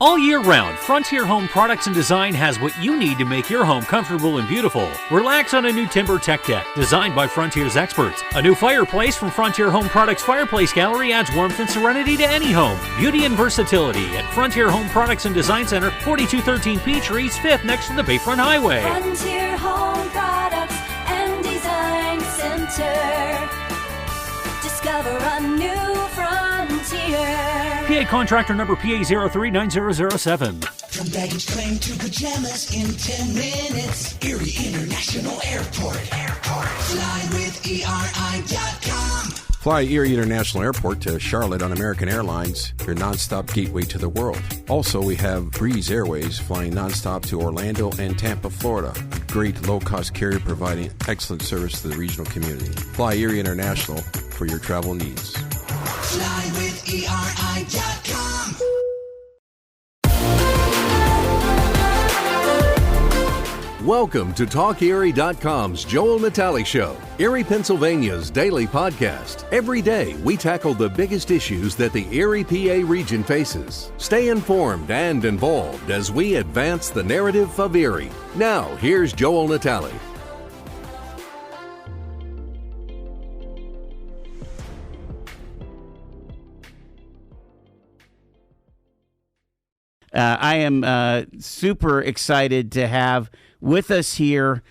All year round, Frontier Home Products and Design has what you need to make your home comfortable and beautiful. Relax on a new timber tech deck designed by Frontier's experts. A new fireplace from Frontier Home Products Fireplace Gallery adds warmth and serenity to any home. Beauty and versatility at Frontier Home Products and Design Center, 4213 Peachtree, East 5th, next to the Bayfront Highway. Frontier Home Products and Design Center. Discover a new frontier. PA contractor number PA039007. From baggage claim to pajamas in 10 minutes. Erie International Airport. Fly with ERI.com. Fly Erie International Airport to Charlotte on American Airlines, your nonstop gateway to the world. Also, we have Breeze Airways flying nonstop to Orlando and Tampa, Florida. Great low-cost carrier providing excellent service to the regional community. Fly Erie International for your travel needs. Fly with ERI.com. Welcome to TalkErie.com's Joel Natale Show, Erie, Pennsylvania's daily podcast. Every day, we tackle the biggest issues that the Erie, PA region faces. Stay informed and involved as we advance the narrative of Erie. Now, here's Joel Natale. I am super excited to have with us here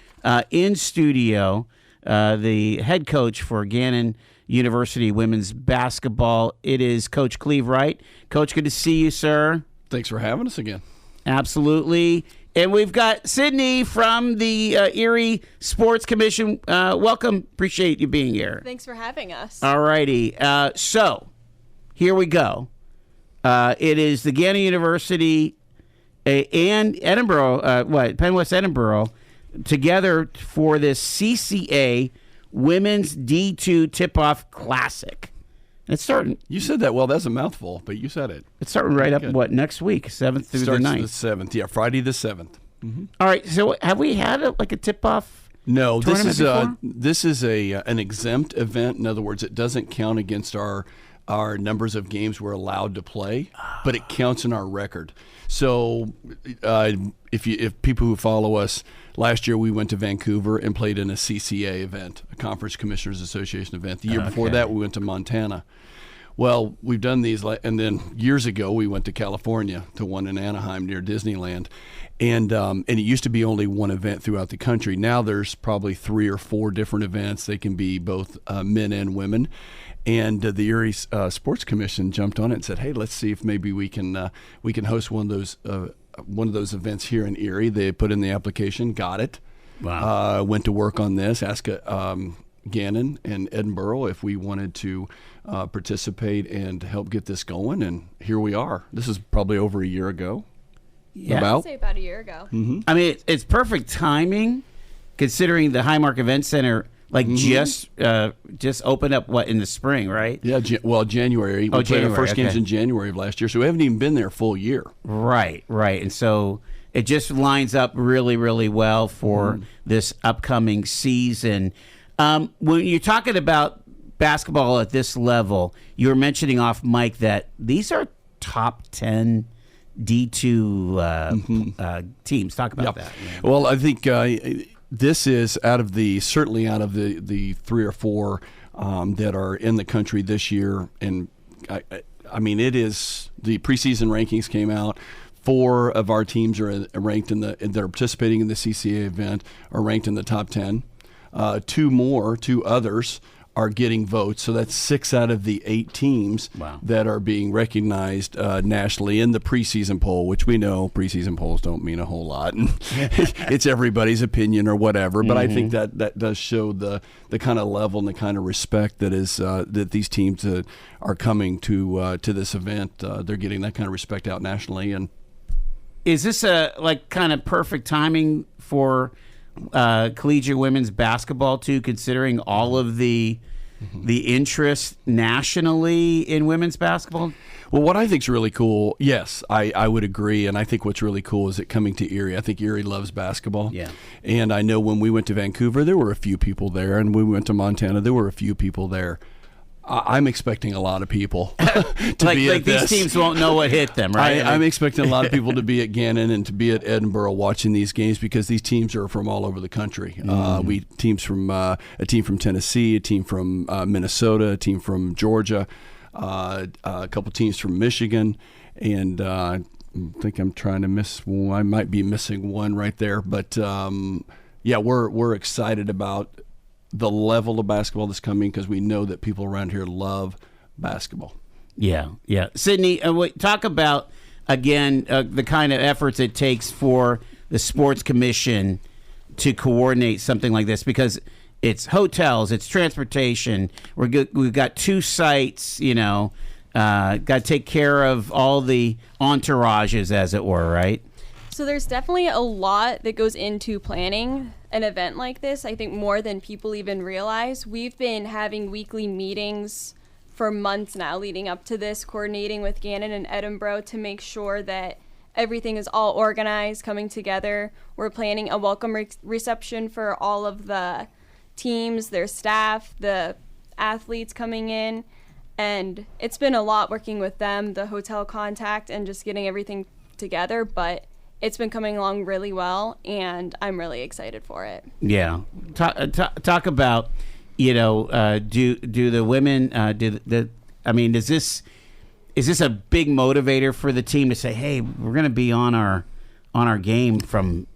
in studio the head coach for Gannon University women's basketball. It is Coach Cleve Wright. Coach, good to see you, sir. Thanks for having us again. Absolutely. And we've got Sydney from the Erie Sports Commission. Welcome. Appreciate you being here. Thanks for having us. All righty. So here we go. It is the Gannon University and Edinboro, Penn West Edinboro, together for this CCA Women's D2 Tip-Off Classic. It's starting. You said that well. That's a mouthful, but you said it. It's starting right up, next week, 7th through the 9th? Starts the 7th. Yeah, Friday the 7th. Mm-hmm. All right. So have we had a tip-off? No, this is before? an exempt event. In other words, it doesn't count against our numbers of games we're allowed to play, but it counts in our record. So if people who follow us, last year we went to Vancouver and played in a CCA event, a Conference Commissioners Association event. The year before that we went to Montana. Well, we've done these, and then years ago we went to California to one in Anaheim near Disneyland. And it used to be only one event throughout the country. Now there's probably 3 or 4 different events. They can be both men and women. And the Erie Sports Commission jumped on it and said, "Hey, let's see if maybe we can host one of those events here in Erie." They put in the application, got it. Wow. Went to work on this. Asked Gannon and Edinboro if we wanted to participate and help get this going, and here we are. This is probably over a year ago. Yeah, I'd say about a year ago. Mm-hmm. I mean, it's perfect timing, considering the Highmark Event Center. Just opened up, in the spring, right? Yeah, January. We played our first games in January of last year, so we haven't even been there a full year. Right. And so it just lines up really, really well for this upcoming season. When you're talking about basketball at this level, you were mentioning off mic that these are top 10 D2 teams. Talk about that. Yeah. Well, I think this is certainly out of the 3 or 4 that are in the country this year. And I mean, it is, the preseason rankings came out. 4 of our teams are ranked that are participating in the CCA event are ranked in the top 10. 2 others are getting votes. So that's 6 out of the 8 teams that are being recognized nationally in the preseason poll, which we know preseason polls don't mean a whole lot. And it's everybody's opinion or whatever. But I think that does show the kind of level and the kind of respect that is that these teams are coming to this event. They're getting that kind of respect out nationally. And is this a kind of perfect timing for collegiate women's basketball too, considering all of the interest nationally in women's basketball? Well, what I think is really cool, yes, I would agree, and I think what's really cool is it coming to Erie. I think Erie loves basketball. Yeah. And I know when we went to Vancouver, there were a few people there, and when we went to Montana, there were a few people there. I'm expecting a lot of people to be at this. These teams won't know what hit them, right? I'm expecting a lot of people to be at Gannon and to be at Edinburgh watching these games because these teams are from all over the country. A team from Tennessee, a team from Minnesota, a team from Georgia, a couple teams from Michigan, and I think I'm trying to miss one. I might be missing one right there, but yeah, we're excited about the level of basketball that's coming because we know that people around here love basketball. Yeah. Sydney, talk about, again, the kind of efforts it takes for the Sports Commission to coordinate something like this because it's hotels, it's transportation. We've got 2 sites, got to take care of all the entourages, as it were, right? So there's definitely a lot that goes into planning an event like this. I think more than people even realize. We've been having weekly meetings for months now leading up to this, coordinating with Gannon and Edinburgh to make sure that everything is all organized, coming together. We're planning a welcome reception for all of the teams, their staff, the athletes coming in. And it's been a lot working with them, the hotel contact, and just getting everything together. But it's been coming along really well, and I'm really excited for it. Yeah. Talk about, do the women, is this a big motivator for the team to say, hey, we're going to be on our game from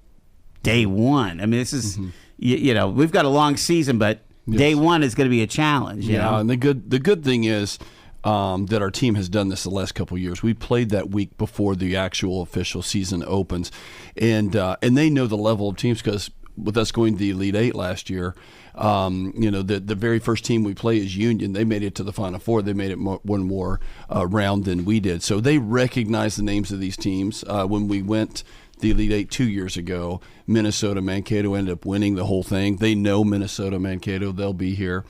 day one? I mean, this is, we've got a long season, but day one is going to be a challenge. You know? And the good thing is, that our team has done this the last couple of years. We played that week before the actual official season opens, and they know the level of teams because with us going to the Elite Eight last year, the very first team we play is Union. They made it to the Final Four. They made it one more round than we did. So they recognize the names of these teams. When we went the Elite Eight 2 years ago, Minnesota Mankato ended up winning the whole thing. They know Minnesota Mankato. They'll be here.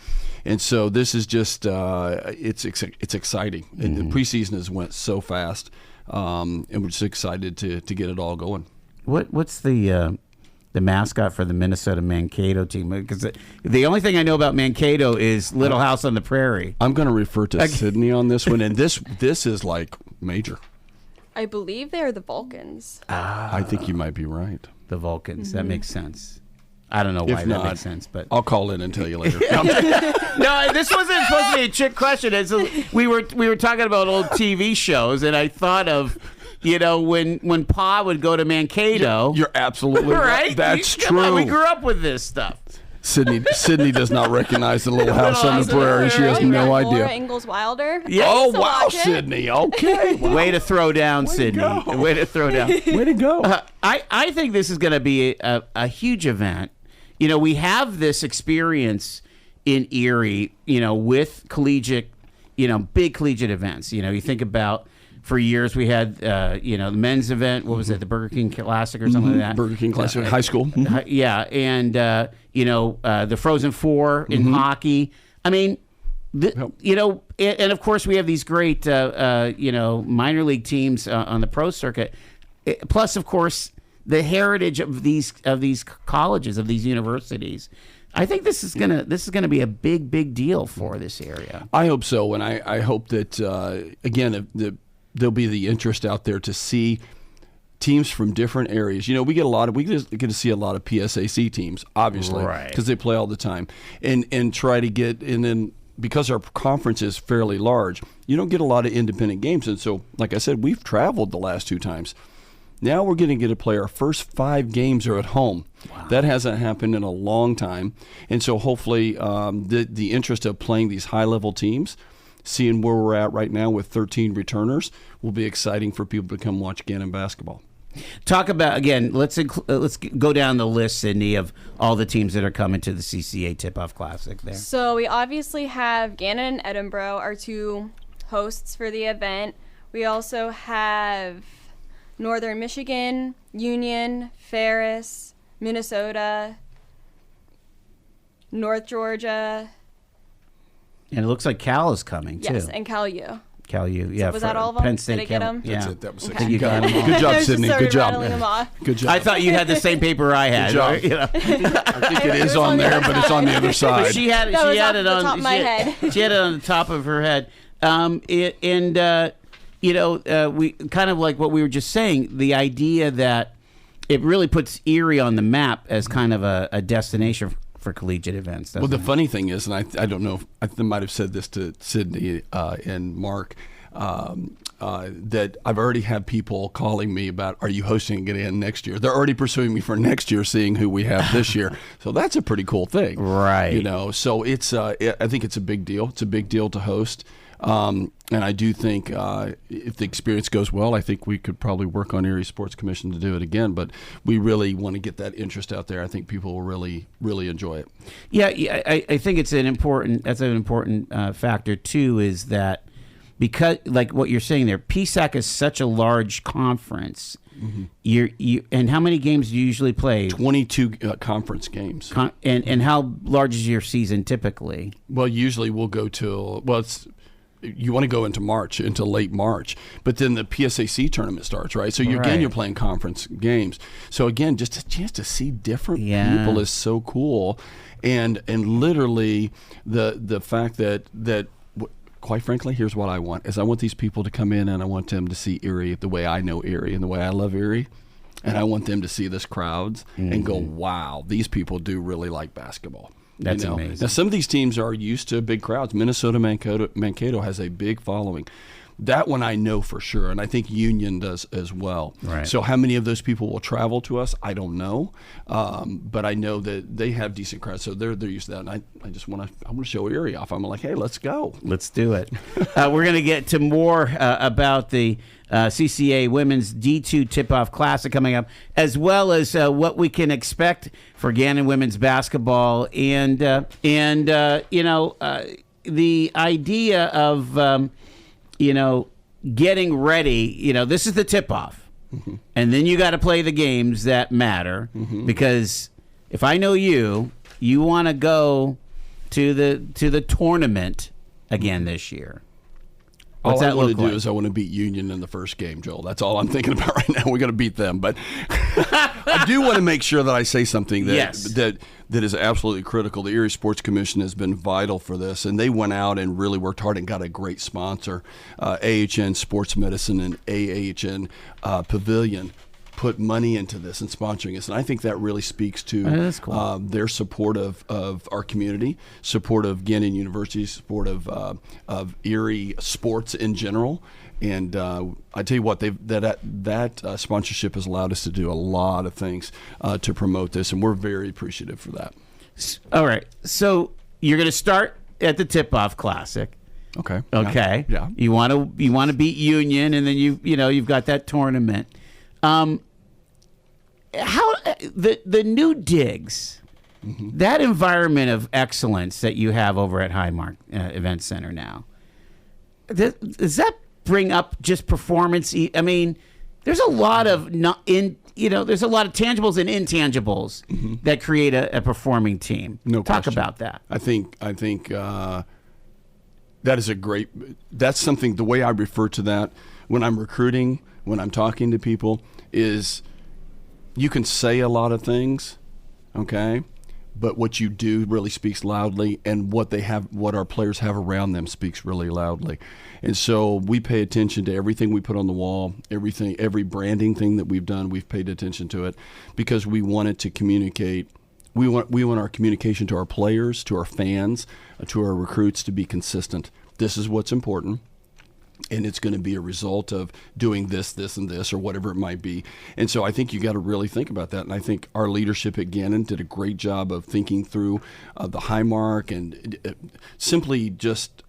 And so this is just it's exciting. And the preseason has went so fast, and we're just excited to get it all going. What's the mascot for the Minnesota Mankato team? Because the only thing I know about Mankato is Little House on the Prairie. I'm going to refer to Sydney on this one, and this is like major. I believe they are the Vulcans. I think you might be right. The Vulcans. That makes sense. I don't know why that makes sense, but I'll call in and tell you later. No, this wasn't supposed to be a trick question. We were talking about old TV shows, and I thought of, when Pa would go to Mankato. You're absolutely right. That's true. We grew up with this stuff. Sydney does not recognize the Little House on the Prairie. She has no idea. Laura Ingalls Wilder. Yeah. Oh wow, Sydney. Okay. Wow. Way to throw down, Sydney. Way to throw down. Way to go. I think this is going to be a huge event. We have this experience in Erie, with collegiate, big collegiate events. You think about, for years we had, the men's event. What was it? The Burger King Classic or something like that? Burger King Classic, high school. Yeah. And, the Frozen Four in hockey. I mean, and of course we have these great, minor league teams on the pro circuit. Plus, of course, the heritage of these colleges, of these universities. I think this is gonna be a big deal for this area. I hope so, and I hope that again there'll be the interest out there to see teams from different areas. We get to see a lot of PSAC teams, obviously, because they play all the time, and try to get, and then because our conference is fairly large, you don't get a lot of independent games, and so like I said, we've traveled the last 2 times. Now we're going to get to play our first 5 games are at home. Wow. That hasn't happened in a long time. And so hopefully the interest of playing these high-level teams, seeing where we're at right now with 13 returners, will be exciting for people to come watch Gannon basketball. Talk about, again, let's go down the list, Sydney, of all the teams that are coming to the CCA Tip-Off Classic there. So we obviously have Gannon and Edinburgh, our 2 hosts for the event. We also have Northern Michigan, Union, Ferris, Minnesota, North Georgia. And it looks like Cal is coming, too. Yes, and Cal U. Cal U. Yeah, was that all of them? Penn State. Did I get them? Yeah. That's it. That was Okay. You got 'em all. Good job, I just Sydney. started Good job. rattling them off. Good job. I thought you had the same paper I had. Good job. Right? You know? I think it is was on on the there, other but it's on the other But side. she had That was it off on the top of my head. She had it on the top of her head. We kind of like what we were just saying. The idea that it really puts Erie on the map as kind of a destination for collegiate events. Well, the doesn't it? funny thing is, and I don't know, I might have said this to Sydney and Mark, that I've already had people calling me about, are you hosting it again next year? They're already pursuing me for next year, seeing who we have this year. So that's a pretty cool thing. Right. You know, so it's, I think it's a big deal. It's a big deal to host. And I do think if the experience goes well, I think we could probably work on Erie Sports Commission to do it again. But we really want to get that interest out there. I think people will really, really enjoy it. Yeah, I think it's an important factor too. Is that because, like what you're saying there, PSAC is such a large conference. Mm-hmm. And how many games do you usually play? 22 conference games. And how large is your season typically? Well, usually we'll go till you want to go into late March, but then the PSAC tournament starts, right? So you're playing conference games. So again, just a chance to see different people is so cool, and literally the fact that quite frankly, here's what I want: is I want these people to come in and I want them to see Erie the way I know Erie and the way I love Erie. And I want them to see this crowds and go, wow, these people do really like basketball. That's amazing. Now, some of these teams are used to big crowds. Minnesota Mankato has a big following. That one I know for sure, and I think Union does as well. Right. So how many of those people will travel to us, I don't know. But I know that they have decent crowds, so they're used to that. And I just want to show Erie off. I'm like, hey, let's go. Let's do it. We're going to get to more about the CCA Women's D2 Tip-Off Classic coming up, as well as what we can expect for Gannon Women's Basketball, and the idea of getting ready. This is the tip-off, and then you got to play the games that matter. Because if I know you want to go to the tournament again this year. What's all I that want look to do like? is I want to beat Union in the first game, Joel. That's all I'm thinking about right now. We got to beat them, but I do want to make sure that I say something that is absolutely critical. The Erie Sports Commission has been vital for this, and they went out and really worked hard and got a great sponsor. AHN Sports Medicine and AHN Pavilion put money into this and sponsoring us, and I think that really speaks to their support of our community, support of Gannon University, support of Erie sports in general. And I tell you what, that sponsorship has allowed us to do a lot of things to promote this, and we're very appreciative for that. All right, so you're going to start at the Tip-Off Classic. Okay. Yeah. You want to beat Union, and then you've got that tournament. How the new digs, that environment of excellence that you have over at Highmark Event Center now, does that bring up just performance? I mean, there's a lot of there's a lot of tangibles and intangibles that create a performing team. No Talk question. about that. I think that is that's something. The way I refer to that when I'm recruiting, when I'm talking to people, is you can say a lot of things, okay, but what you do really speaks loudly, and what our players have around them speaks really loudly. And so we pay attention to everything we put on the wall, every branding thing that we've done. We've paid attention to it because we want it to communicate. We want our communication to our players, to our fans, to our recruits to be consistent. This is what's important. And it's going to be a result of doing this, and this, or whatever it might be. And so I think you got to really think about that. And I think our leadership at Gannon did a great job of thinking through the Highmark, and simply just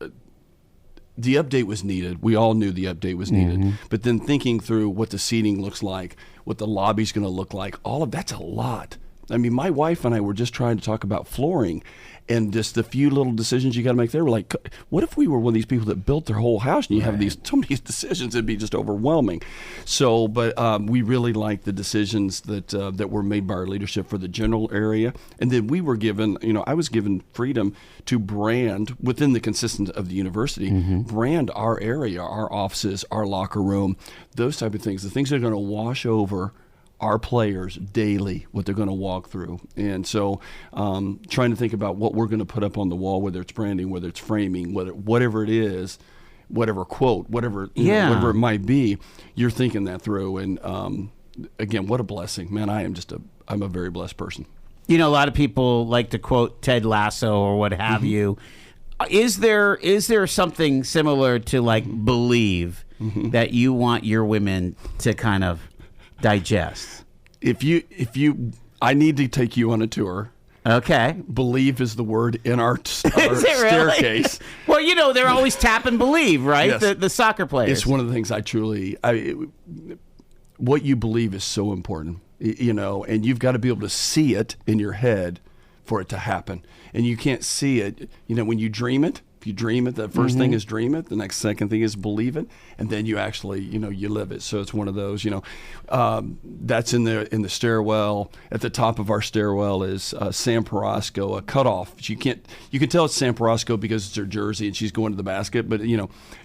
the update was needed. We all knew the update was needed. But then thinking through what the seating looks like, what the lobby's going to look like, all of that's a lot. I mean, my wife and I were just trying to talk about flooring and just the few little decisions you got to make there. We're like, what if we were one of these people that built their whole house and you have so many decisions, it'd be just overwhelming. So, but we really like the decisions that were made by our leadership for the general area. And then we were given, I was given freedom to brand within the consistent of the university, brand our area, our offices, our locker room, those type of things, the things that are going to wash over our players daily, what they're going to walk through. And so trying to think about what we're going to put up on the wall, whether it's branding, whether it's framing, whatever it is, whatever quote, whatever it might be, you're thinking that through. And again, what a blessing. Man, I'm a very blessed person. A lot of people like to quote Ted Lasso or what have you. Is there something similar to like Believe that you want your women to kind of digest? I need to take you on a tour. Okay. Believe is the word in our Is it really? staircase. Well, they're always tap and believe, right? Yes. The soccer players. It's one of the things what you believe is so important, and you've got to be able to see it in your head for it to happen. And you can't see it, when you dream it. If you dream it, the first thing is dream it. The second thing is believe it, and then you actually, you live it. So it's one of those, that's in the stairwell. At the top of our stairwell is Sam Perosco, a cutoff. You can tell it's Sam Perosco because it's her jersey and she's going to the basket. But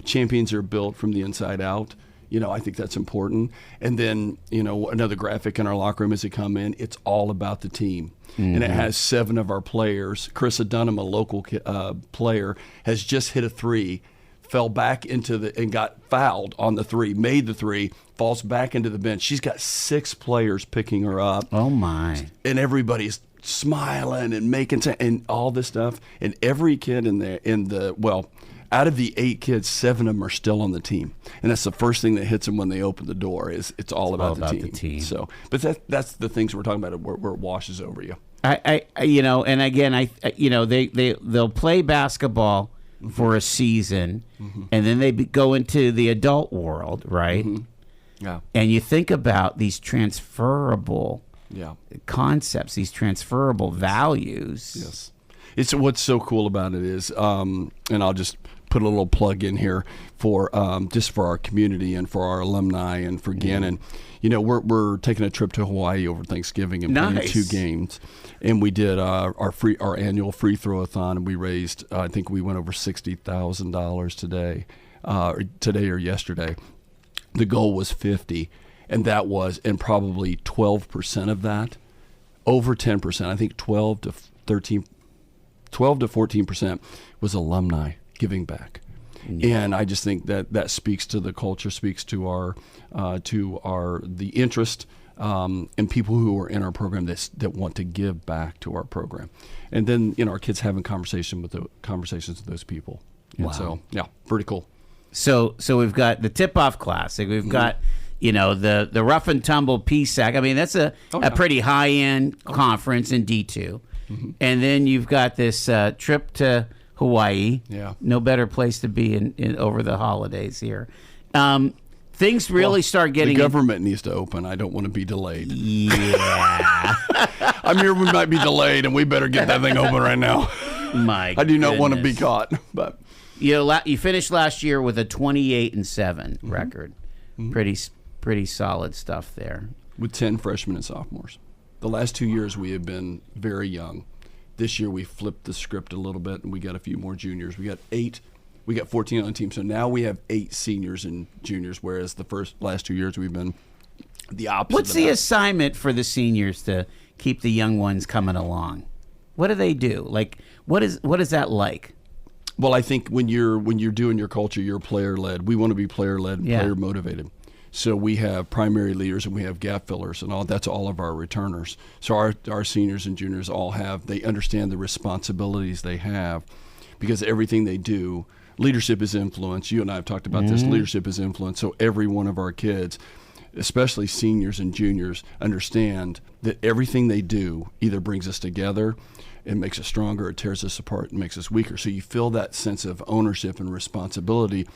champions are built from the inside out. I think that's important. And then, another graphic in our locker room as they come in, it's all about the team. And it has 7 of our players. Carissa Dunham, a local player, has just hit a 3, fell back into and got fouled on the 3, made the 3, falls back into the bench. She's got 6 players picking her up. Oh, my. And everybody's smiling and making and all this stuff. And every kid out of the 8 kids, 7 of them are still on the team, and that's the first thing that hits them when they open the door. Is it's all about the team. So, but that's the things we're talking about where it washes over you. And again, they'll play basketball for a season, and then they go into the adult world, right? Yeah. And you think about these transferable concepts, these transferable values. Yes. It's what's so cool about it is, and I'll just put a little plug in here for just for our community and for our alumni and for Gannon. We're taking a trip to Hawaii over Thanksgiving and playing 2 games, and we did our annual free throw-a-thon, and we raised I think we went over $60,000 today or yesterday. The goal was 50, and probably 12% of that, over 10%. I think 12 to 14% was alumni giving back. And I just think that speaks to the culture, speaks to the interest and people who are in our program that want to give back to our program. And then our kids having conversations with those people. And so pretty cool. So we've got the Tip-Off Classic. We've got the Rough and Tumble PSAC. I mean, that's a pretty high-end conference in D2. And then you've got this trip to Hawaii. Yeah. No better place to be in over the holidays here. Things really start getting... The government needs to open. I don't want to be delayed. Yeah. I'm here. We might be delayed, and we better get that thing open right now. I do not want to be caught. But you finished last year with a 28-7 record. Pretty solid stuff there. With 10 freshmen and sophomores. The last 2 years we have been very young. This year we flipped the script a little bit, and we got a few more juniors. We got 14 on the team, so now we have 8 seniors and juniors, whereas the last 2 years we've been the opposite. What's the assignment for the seniors to keep the young ones coming along? What do they do? Like, what is that like? Well, I think when you're doing your culture, you're player led. We want to be player led, player motivated. So we have primary leaders and we have gap fillers, and that's all of our returners. So our seniors and juniors they understand the responsibilities they have, because everything they do, leadership is influence. You and I have talked about this. Leadership is influence. So every one of our kids, especially seniors and juniors, understand that everything they do either brings us together, it makes us stronger, it tears us apart, and makes us weaker. So you feel that sense of ownership and responsibility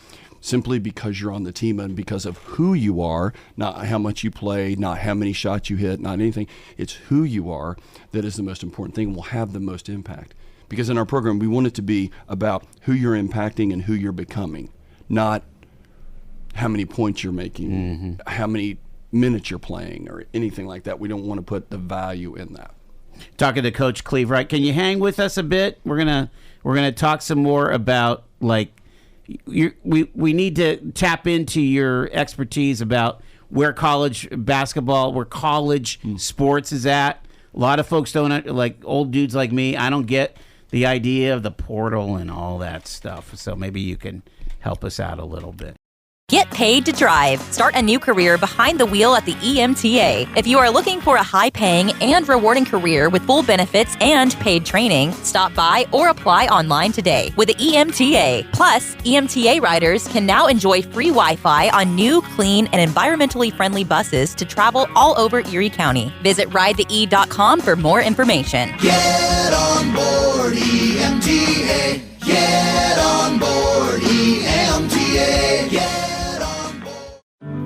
simply because you're on the team and because of who you are, not how much you play, not how many shots you hit, not anything. It's who you are that is the most important thing and will have the most impact. Because in our program, we want it to be about who you're impacting and who you're becoming, not how many points you're making, how many minutes you're playing, or anything like that. We don't want to put the value in that. Talking to Coach Cleve Wright, can you hang with us a bit? We're gonna talk some more about we need to tap into your expertise about where college basketball, where college sports is at. A lot of folks don't, like old dudes like me, I don't get the idea of the portal and all that stuff. So maybe you can help us out a little bit. Get paid to drive. Start a new career behind the wheel at the EMTA. If you are looking for a high-paying and rewarding career with full benefits and paid training, stop by or apply online today with the EMTA. Plus, EMTA riders can now enjoy free Wi-Fi on new, clean, and environmentally friendly buses to travel all over Erie County. Visit ridethee.com for more information. Get on board EMTA. Get on board EMTA. Get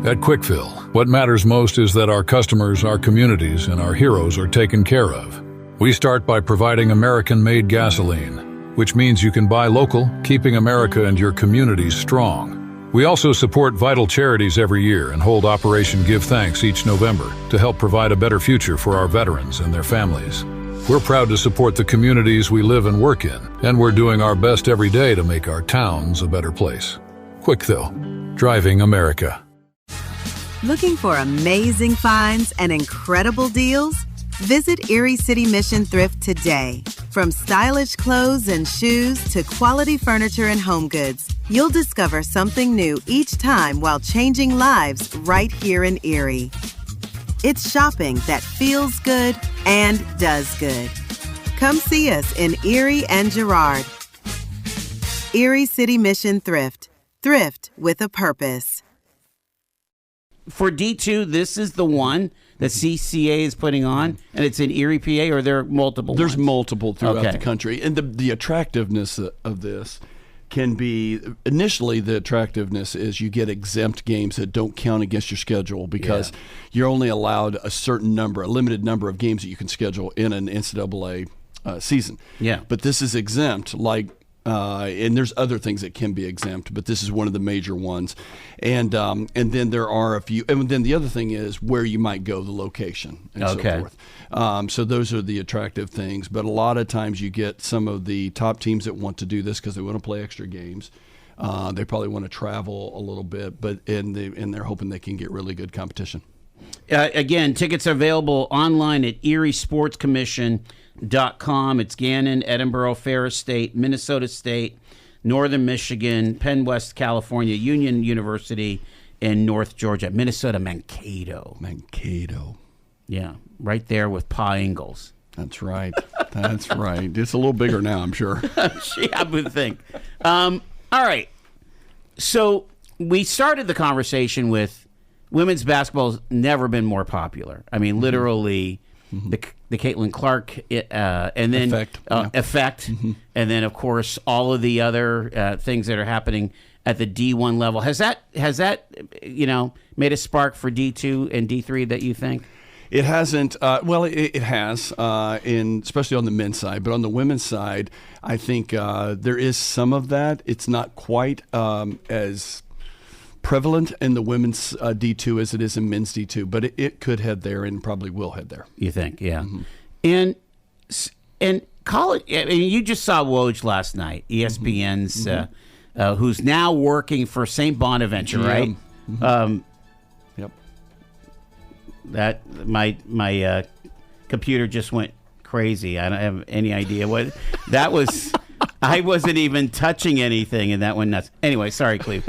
At Quickfill, what matters most is that our customers, our communities, and our heroes are taken care of. We start by providing American-made gasoline, which means you can buy local, keeping America and your communities strong. We also support vital charities every year and hold Operation Give Thanks each November to help provide a better future for our veterans and their families. We're proud to support the communities we live and work in, and we're doing our best every day to make our towns a better place. Quickfill, driving America. Looking for amazing finds and incredible deals? Visit Erie City Mission Thrift today. From stylish clothes and shoes to quality furniture and home goods, you'll discover something new each time while changing lives right here in Erie. It's shopping that feels good and does good. Come see us in Erie and Girard. Erie City Mission Thrift. Thrift with a purpose. For D2, this is the one that CCA is putting on, and it's in Erie, PA, or there are multiple There's ones? multiple throughout the country. And the attractiveness of this can be, initially the attractiveness is you get exempt games that don't count against your schedule because you're only allowed a limited number of games that you can schedule in an NCAA season. Yeah. But this is exempt, and there's other things that can be exempt, but this is one of the major ones. And then there are a few. And then the other thing is where you might go, the location, and so forth. So those are the attractive things. But a lot of times you get some of the top teams that want to do this because they want to play extra games. They probably want to travel a little bit, and they're hoping they can get really good competition. Again, tickets are available online at eriesportscommission.com. It's Gannon, Edinburgh, Ferris State, Minnesota State, Northern Michigan, Penn West, California, Union University, and North Georgia. Minnesota, Mankato. Yeah, right there with Pa Ingalls. That's right. That's right. It's a little bigger now, I'm sure. I would think. All right. So we started the conversation with women's basketball has never been more popular. I mean, literally, the Caitlin Clark and then effect, and then of course all of the other things that are happening at the D1 level. Has that made a spark for D2 and D3 that you think? It hasn't. It has, especially on the men's side. But on the women's side, I think there is some of that. It's not quite as prevalent in the women's D2 as it is in men's D2, but it could head there and probably will head there. You think? Yeah. And college. I mean, you just saw Woj last night, ESPN's, who's now working for St. Bonaventure, right? Yep. That my computer just went crazy. I don't have any idea what that was. I wasn't even touching anything, and that went nuts. Anyway, sorry, Cleve.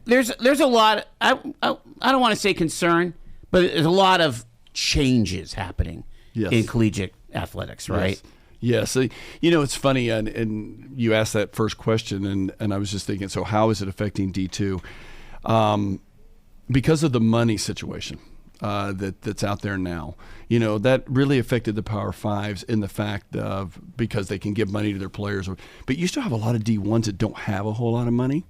There's a lot. I don't want to say concern, but there's a lot of changes happening in collegiate athletics, right? Yes. It's funny, and you asked that first question, and I was just thinking, so how is it affecting D2? because of the money situation that's out there now, that really affected the Power Fives in the fact of because they can give money to their players. But you still have a lot of D1s that don't have a whole lot of money.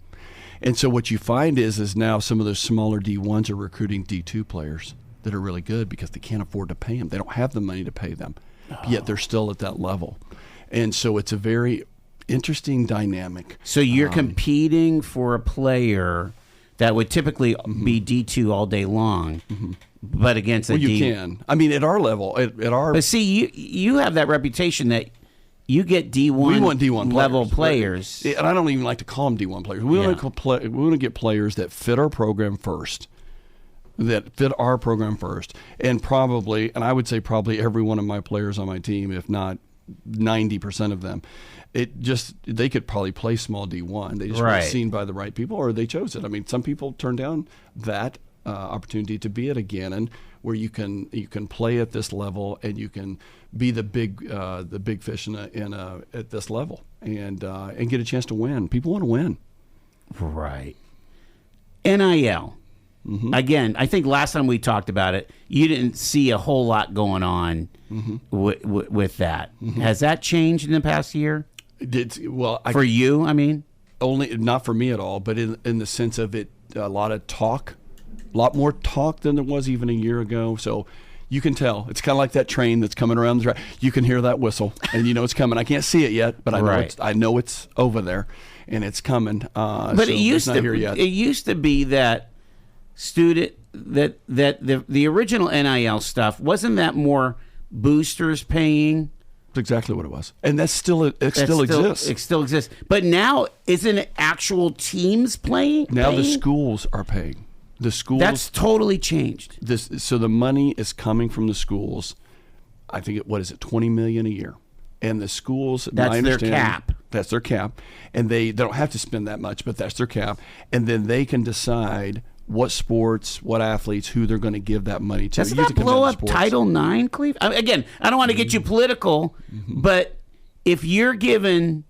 And so what you find is now some of those smaller D1s are recruiting D2 players that are really good because they can't afford to pay them. They don't have the money to pay them, yet they're still at that level. And so it's a very interesting dynamic. So you're competing for a player that would typically be D2 all day long, but against a D. You can. I mean, at our level, at our. But see, you have that reputation that you get D1. We want D1 level players, and I don't even like to call them D1 players. We want to get players that fit our program first. And probably, and I would say probably every one of my players on my team, if not 90% of them, they could probably play small D1. They just weren't seen by the right people, or they chose it. I mean, some people turn down that opportunity to be at a Gannon where you can play at this level and you can be the big fish at this level and get a chance to win. People want to win, right? NIL. Again, I think last time we talked about it, you didn't see a whole lot going on with that. Has that changed in the past year? For you, I mean? Only not for me at all, but in the sense of it, a lot more talk than there was even a year ago. So you can tell. It's kind of like that train that's coming around the track. You can hear that whistle, and you know it's coming. I can't see it yet, but I know it's over there, and it's coming. But it used to be that the original NIL stuff, wasn't that more boosters paying? That's exactly what it was, and it still exists. It still exists, but now isn't it actual teams playing? Now the schools are paying. The schools. That's totally changed. So the money is coming from the schools. I think what is it, $20 million a year, and the schools. That's their cap. That's their cap, and they don't have to spend that much, but that's their cap, and then they can decide what sports, what athletes, who they're going to give that money to. Doesn't that blow up Title IX, Cleve? Again, I don't want to get you political, but if you're given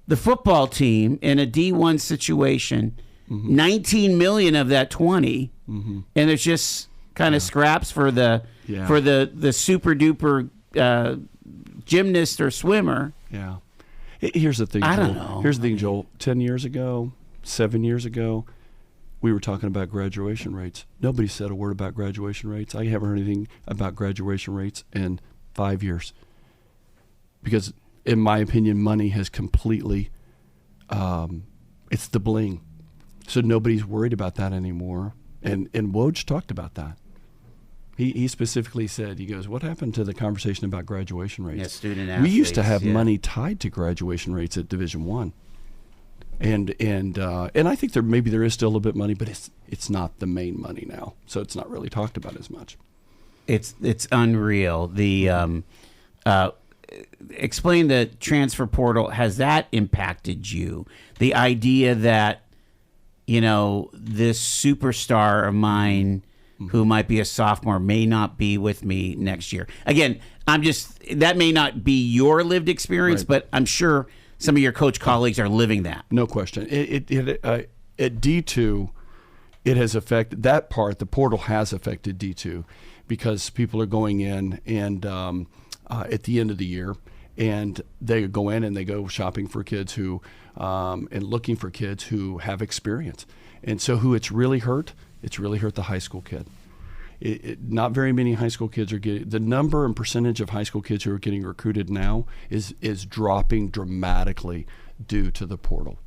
the football team in a D1 situation, 19 million of that 20, and there's just kind of scraps for the super duper gymnast or swimmer. Yeah. Here's the thing. I don't know. Here's the thing, Joel. 10 years ago, 7 years ago, we were talking about graduation rates. Nobody said a word about graduation rates. I haven't heard anything about graduation rates in 5 years. Because, in my opinion, money has completely, it's the bling. So nobody's worried about that anymore. And Woj talked about that. He specifically said, he goes, what happened to the conversation about graduation rates? Yeah, student athletes. We used to have money tied to graduation rates at Division I. And I think there is still a bit of money, but it's not the main money now, so it's not really talked about as much. It's unreal. The explain the transfer portal. Has that impacted you? The idea that this superstar of mine who might be a sophomore may not be with me next year. Again, that may not be your lived experience, but I'm sure some of your coach colleagues are living that. No question. At D2, it has affected that part. The portal has affected D2 because people are going in and at the end of the year, and they go in and they go shopping for kids who and looking for kids who have experience. And so who it's really hurt the high school kid. Not very many high school kids are getting, the number and percentage of high school kids who are getting recruited now is dropping dramatically due to the portal.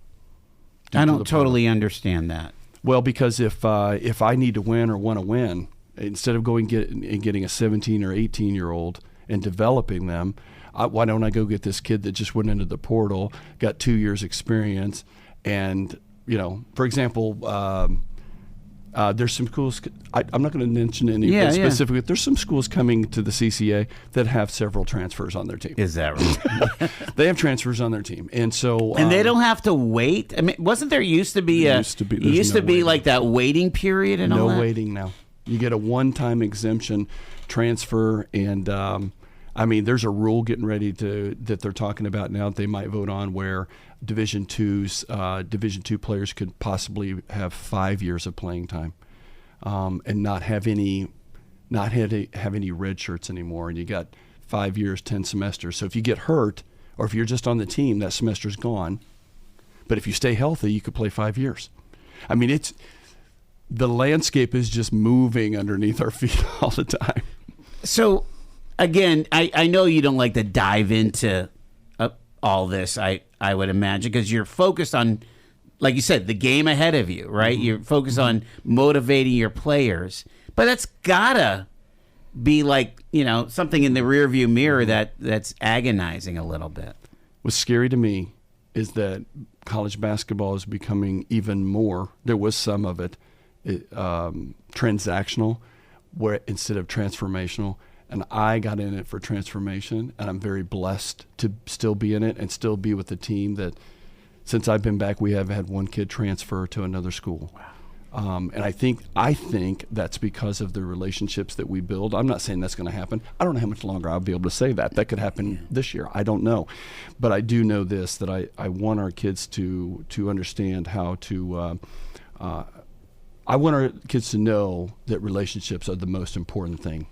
I don't totally understand that. Well, because if I need to win or want to win, instead of going and getting a 17 or 18-year-old and developing them, why don't I go get this kid that just went into the portal, got 2 years experience, and for example. There's some schools, I'm not going to mention any specifically, there's some schools coming to the CCA that have several transfers on their team. Is that right? They have transfers on their team. And so. And they don't have to wait? I mean, wasn't there used to be like that waiting period and all that? No waiting now. You get a one-time exemption transfer, and there's a rule getting ready that they're talking about now that they might vote on where Division II players could possibly have 5 years of playing time. and not have any red shirts anymore. And you got 5 years, 10 semesters. So if you get hurt, or if you're just on the team, that semester's gone. But if you stay healthy, you could play 5 years. I mean, the landscape is just moving underneath our feet all the time. So, again, I know you don't like to dive into all this, I would imagine, because you're focused on, like you said, the game ahead of you, right? Mm-hmm. You're focused on motivating your players. But that's got to be like, something in the rearview mirror that's agonizing a little bit. What's scary to me is that college basketball is becoming even more, there was some of it, transactional where instead of transformational. And I got in it for transformation, and I'm very blessed to still be in it and still be with the team that since I've been back, we have had one kid transfer to another school. Wow. And I think that's because of the relationships that we build. I'm not saying that's going to happen. I don't know how much longer I'll be able to say that. That could happen this year. I don't know. But I do know this, that I want our kids to understand how to I want our kids to know that relationships are the most important thing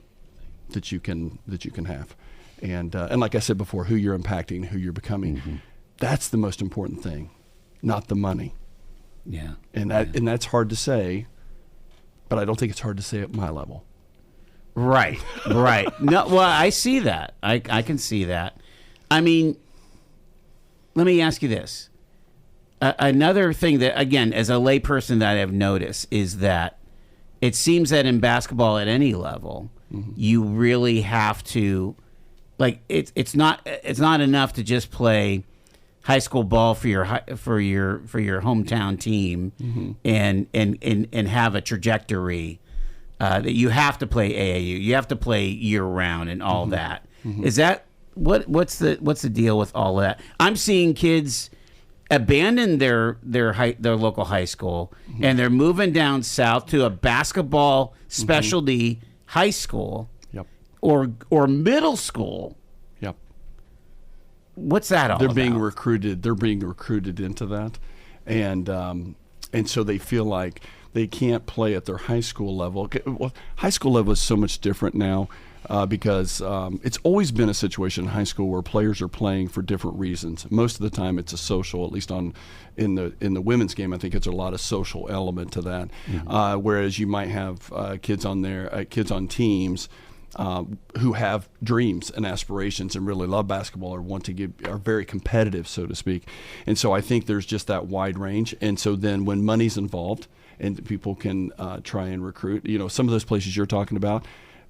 that you can have. And like I said before, who you're impacting, who you're becoming, mm-hmm. That's the most important thing, not the money. Yeah. And that's hard to say, but I don't think it's hard to say at my level. Right. No, well, I see that. I can see that. I mean, let me ask you this. Another thing that, again, as a layperson that I've noticed is that it seems that in basketball at any level, mm-hmm. you really have to, like, it's not enough to just play high school ball for your hometown team, mm-hmm. and have a trajectory that you have to play AAU, you have to play year round and all mm-hmm. that. Mm-hmm. Is that what's the deal with all of that? I'm seeing kids abandon their local high school, mm-hmm. and they're moving down south to a basketball specialty mm-hmm. high school, yep. or middle school. Yep. What's that all about? They're being recruited into that, and so they feel like they can't play at their high school level. Well, high school level is so much different now. Because it's always been a situation in high school where players are playing for different reasons. Most of the time, it's a social. At least in the women's game, I think it's a lot of social element to that. Mm-hmm. Whereas you might have kids on teams who have dreams and aspirations and really love basketball or are very competitive, so to speak. And so I think there's just that wide range. And so then when money's involved and people can try and recruit, some of those places you're talking about.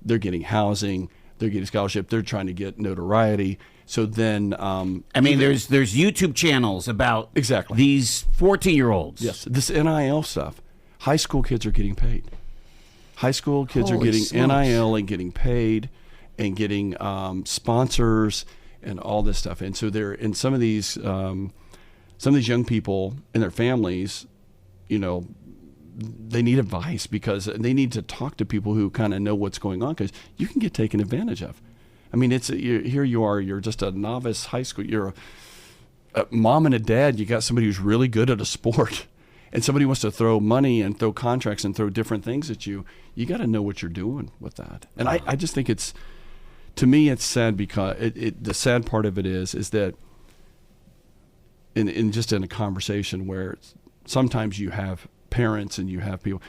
They're getting housing, they're getting scholarship, they're trying to get notoriety. So then, there's YouTube channels about exactly these 14-year-olds. Yes, this NIL stuff. High school kids are getting paid. High school kids are getting smokes. NIL and getting paid, and getting sponsors and all this stuff. And so they're in some of these young people and their families, they need advice because they need to talk to people who kind of know what's going on, because you can get taken advantage of. I mean, here you are, you're just a novice high school, you're a mom and a dad, you got somebody who's really good at a sport, and somebody wants to throw money and throw contracts and throw different things at you. You got to know what you're doing with that. And I just think to me, it's sad because the sad part of it is that in a conversation where sometimes you have parents and you have people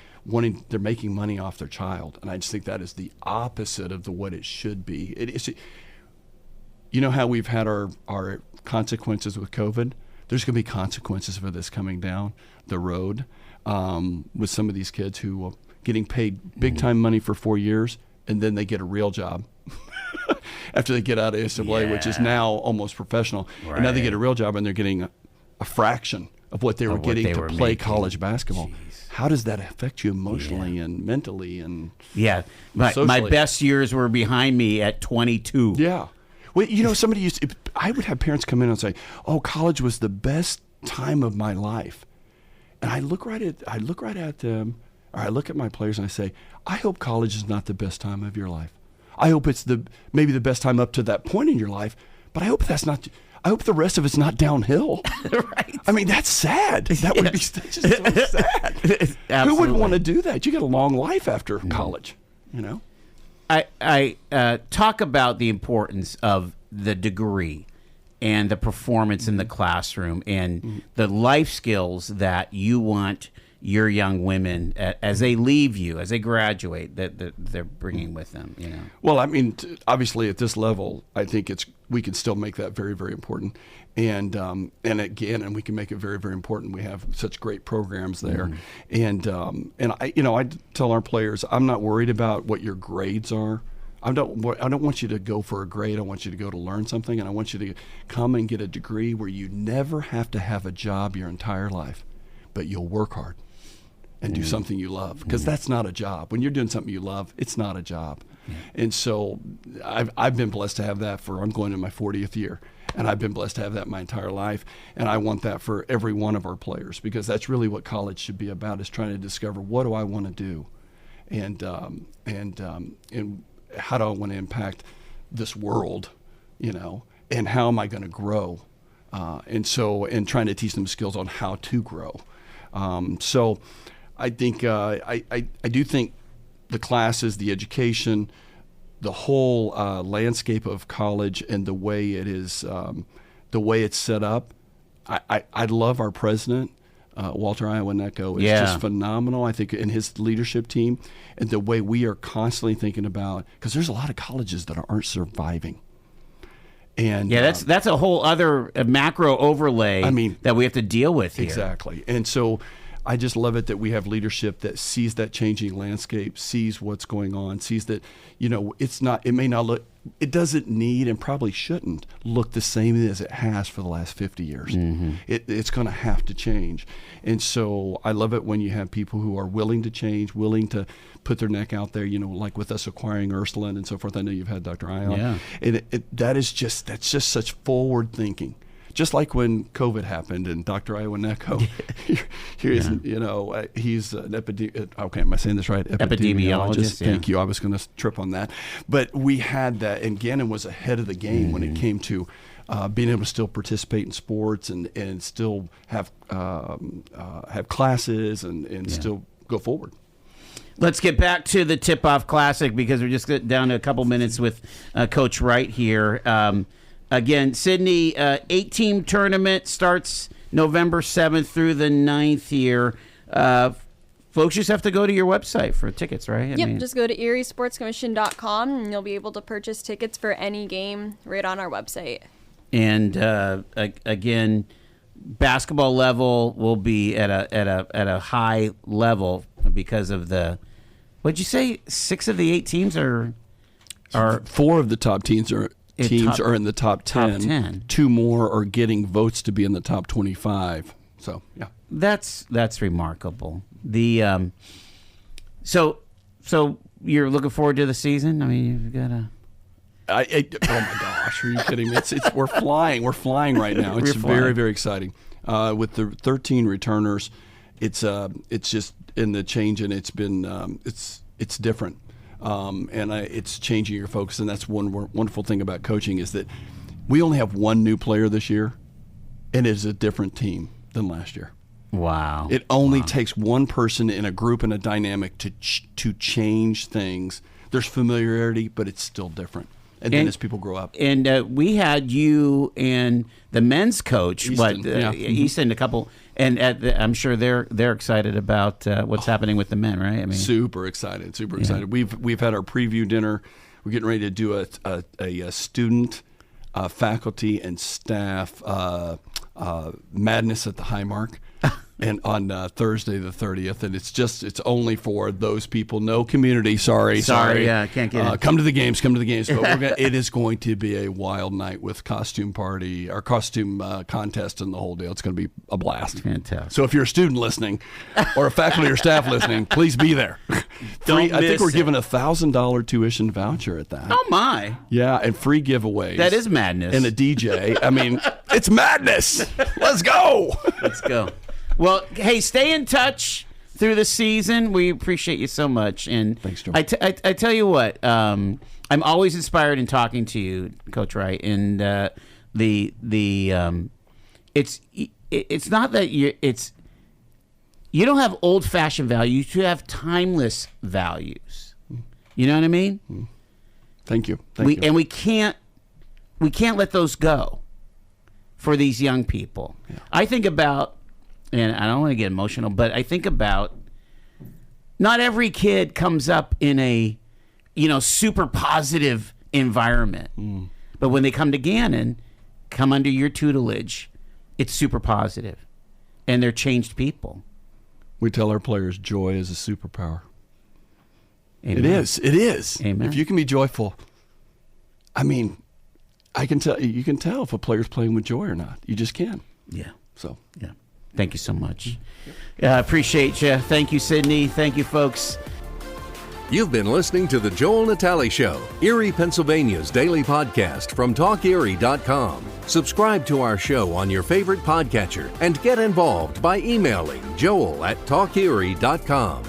they're making money off their child, and I just think that is the opposite of what it should be. How we've had our consequences with COVID. There's going to be consequences for this coming down the road with some of these kids who are getting paid big time money for 4 years, and then they get a real job after they get out of SWA, which is now almost professional. Right. And now they get a real job, and they're getting a fraction of what they were getting to play college basketball. Jeez. How does that affect you emotionally and mentally and my best years were behind me at 22. Yeah. Well, I would have parents come in and say, "Oh, college was the best time of my life," and I look right at them, or I look at my players and I say, "I hope college is not the best time of your life. I hope it's maybe the best time up to that point in your life, but I hope that's not." I hope the rest of it's not downhill. Right. I mean, that's sad. That would be that's just so sad. Who would want to do that? You get a long life after college, you know? I talk about the importance of the degree and the performance in the classroom and the life skills that you want your young women as they leave you, as they graduate, that they're bringing with them, you know. Well, I mean, obviously at this level, I think we can still make that very, very important, and again, we can make it very, very important. We have such great programs there, and I tell our players, I'm not worried about what your grades are. I don't want you to go for a grade. I want you to go to learn something, and I want you to come and get a degree where you never have to have a job your entire life, but you'll work hard and do something you love, because that's not a job. When you're doing something you love, it's not a job. And so I've been blessed to have that I'm going to my 40th year, and I've been blessed to have that my entire life, and I want that for every one of our players, because that's really what college should be about, is trying to discover, what do I want to do, and how do I want to impact this world, you know, and how am I going to grow, and trying to teach them skills on how to grow. So I think I do think the classes, the education, the whole landscape of college, and the way it is, the way it's set up. I love our president, Walter Iowineko. Is just phenomenal. I think in his leadership team, and the way we are constantly thinking about, because there's a lot of colleges that aren't surviving. And that's a whole other macro overlay. I mean, that we have to deal with here. Exactly. And so I just love it that we have leadership that sees that changing landscape, sees what's going on, sees that, you know, it doesn't need, and probably shouldn't look the same as it has for the last 50 years. It's going to have to change. And so I love it when you have people who are willing to change, willing to put their neck out there, you know, like with us acquiring Ursuline and so forth. I know you've had Dr. Ion. Yeah. And that's just such forward thinking. Just like when COVID happened and Dr. Iowineko, he's an am I saying this right? Epidemiologist. Thank you. I was going to trip on that. But we had that, and Gannon was ahead of the game when it came to being able to still participate in sports and still have classes and still go forward. Let's get back to the Tip-Off Classic, because we're just down to a couple minutes with Coach Wright here. Again, Sydney, 8-team tournament starts November 7th through the 9th here. Folks just have to go to your website for tickets, right? Just go to eriesportscommission.com and you'll be able to purchase tickets for any game right on our website. And again, basketball level will be at a high level because of what'd you say? 6 of the 8 teams are 4 of the top teams are in the top 10. 2 more are getting votes to be in the top 25. So yeah, that's remarkable. So you're looking forward to the season? I mean, you've got a. Oh my gosh, are you kidding me? We're flying right now. It's very, very exciting. With the 13 returners, it's just in the change, and it's been it's different. And it's changing your focus, and that's one wonderful thing about coaching, is that we only have 1 new player this year, and it's a different team than last year. Wow! It only takes one person in a group and a dynamic to change things. There's familiarity, but it's still different. And then as people grow up. And we had you and the men's coach, Easton, a couple, and I'm sure they're excited about what's happening with the men, right? I mean, super excited. We've had our preview dinner. We're getting ready to do a student, faculty, and staff madness at the Highmark. And on Thursday the 30th, and it's only for those people. No community. Sorry. Yeah, can't get it. Come to the games. But it is going to be a wild night with costume party, our costume contest, and the whole deal. It's going to be a blast. Fantastic. So if you're a student listening, or a faculty or staff listening, please be there. I think we're giving $1,000 tuition voucher at that. Oh my! Yeah, and free giveaways. That is madness. And a DJ. I mean, it's madness. Let's go. Let's go. Well, hey, stay in touch through the season. We appreciate you so much. And thanks, Joe. I tell you what, I'm always inspired in talking to you, Coach Wright. And it's not that you don't have old-fashioned values. You have timeless values. You know what I mean? Thank you. Thank you. And we can't let those go for these young people. Yeah. I think about, and I don't want to get emotional, but I think about not every kid comes up in a, super positive environment. But when they come to Gannon, come under your tutelage, it's super positive. And they're changed people. We tell our players joy is a superpower. Amen. It is. Amen. If you can be joyful, I mean, you can tell if a player's playing with joy or not. You just can. Yeah. So. Yeah. Thank you so much. Appreciate you. Thank you, Sydney. Thank you, folks. You've been listening to The Joel Natale Show, Erie, Pennsylvania's daily podcast from TalkErie.com. Subscribe to our show on your favorite podcatcher and get involved by emailing joel@TalkErie.com.